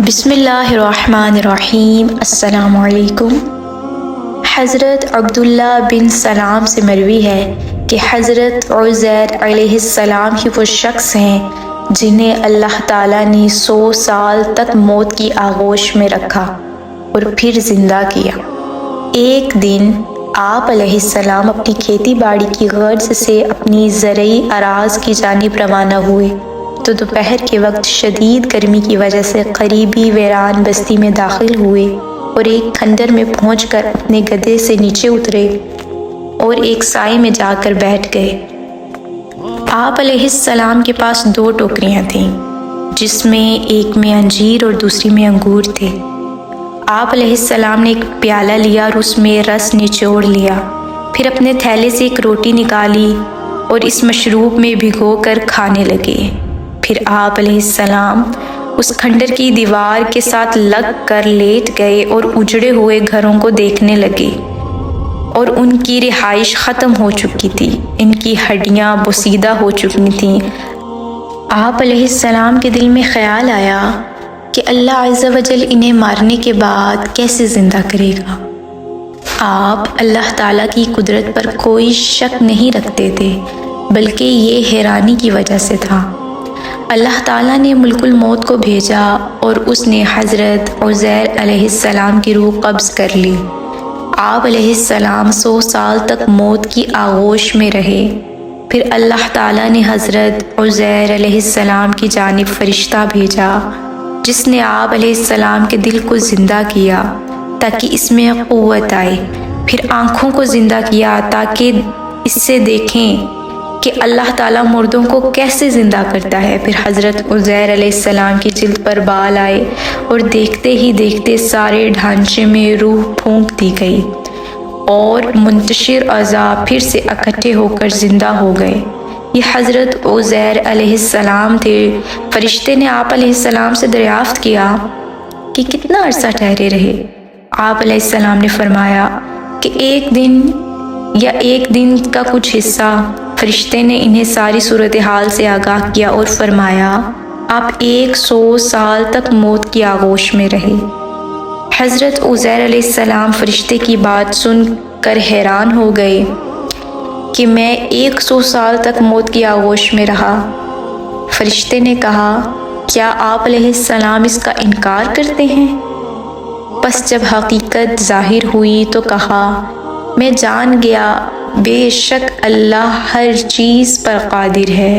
بسم اللہ الرحمن الرحیم۔ السلام علیکم۔ حضرت عبداللہ بن سلام سے مروی ہے کہ حضرت عزیر علیہ السلام ہی وہ شخص ہیں جنہیں اللہ تعالیٰ نے 100 سال تک موت کی آغوش میں رکھا اور پھر زندہ کیا۔ ایک دن آپ علیہ السلام اپنی کھیتی باڑی کی غرض سے اپنی زرعی اراض کی جانب روانہ ہوئے تو دوپہر کے وقت شدید گرمی کی وجہ سے قریبی ویران بستی میں داخل ہوئے اور ایک کھنڈر میں پہنچ کر اپنے گدھے سے نیچے اترے اور ایک سائے میں جا کر بیٹھ گئے۔ آپ علیہ السلام کے پاس 2 ٹوکریاں تھیں جس میں ایک میں انجیر اور دوسری میں انگور تھے۔ آپ علیہ السلام نے ایک پیالہ لیا اور اس میں رس نچوڑ لیا، پھر اپنے تھیلے سے ایک روٹی نکالی اور اس مشروب میں بھگو کر کھانے لگے۔ پھر آپ علیہ السلام اس کھنڈر کی دیوار کے ساتھ لگ کر لیٹ گئے اور اجڑے ہوئے گھروں کو دیکھنے لگے اور ان کی رہائش ختم ہو چکی تھی، ان کی ہڈیاں بوسیدہ ہو چکی تھیں۔ آپ علیہ السلام کے دل میں خیال آیا کہ اللہ عز و جل انہیں مارنے کے بعد کیسے زندہ کرے گا۔ آپ اللہ تعالیٰ کی قدرت پر کوئی شک نہیں رکھتے تھے، بلکہ یہ حیرانی کی وجہ سے تھا۔ اللہ تعالیٰ نے ملک الموت کو بھیجا اور اس نے حضرت عزیر علیہ السلام کی روح قبض کر لی۔ آپ علیہ السلام 100 سال تک موت کی آغوش میں رہے۔ پھر اللہ تعالیٰ نے حضرت عزیر علیہ السلام کی جانب فرشتہ بھیجا جس نے آپ علیہ السلام کے دل کو زندہ کیا تاکہ اس میں قوت آئے، پھر آنکھوں کو زندہ کیا تاکہ اس سے دیکھیں کہ اللہ تعالیٰ مردوں کو کیسے زندہ کرتا ہے۔ پھر حضرت عزیر علیہ السلام کی جلد پر بال آئے اور دیکھتے ہی دیکھتے سارے ڈھانچے میں روح پھونک دی گئی اور منتشر اعضاء پھر سے اکٹھے ہو کر زندہ ہو گئے۔ یہ حضرت عزیر علیہ السلام تھے۔ فرشتے نے آپ علیہ السلام سے دریافت کیا کہ کتنا عرصہ ٹھہرے رہے؟ آپ علیہ السلام نے فرمایا کہ 1 دن یا 1 دن کا کچھ حصہ۔ فرشتے نے انہیں ساری صورتحال سے آگاہ کیا اور فرمایا آپ 100 سال تک موت کی آغوش میں رہے۔ حضرت عزیر علیہ السلام فرشتے کی بات سن کر حیران ہو گئے کہ میں 100 سال تک موت کی آغوش میں رہا۔ فرشتے نے کہا کیا آپ علیہ السلام اس کا انکار کرتے ہیں؟ پس جب حقیقت ظاہر ہوئی تو کہا میں جان گیا بے شک اللہ ہر چیز پر قادر ہے۔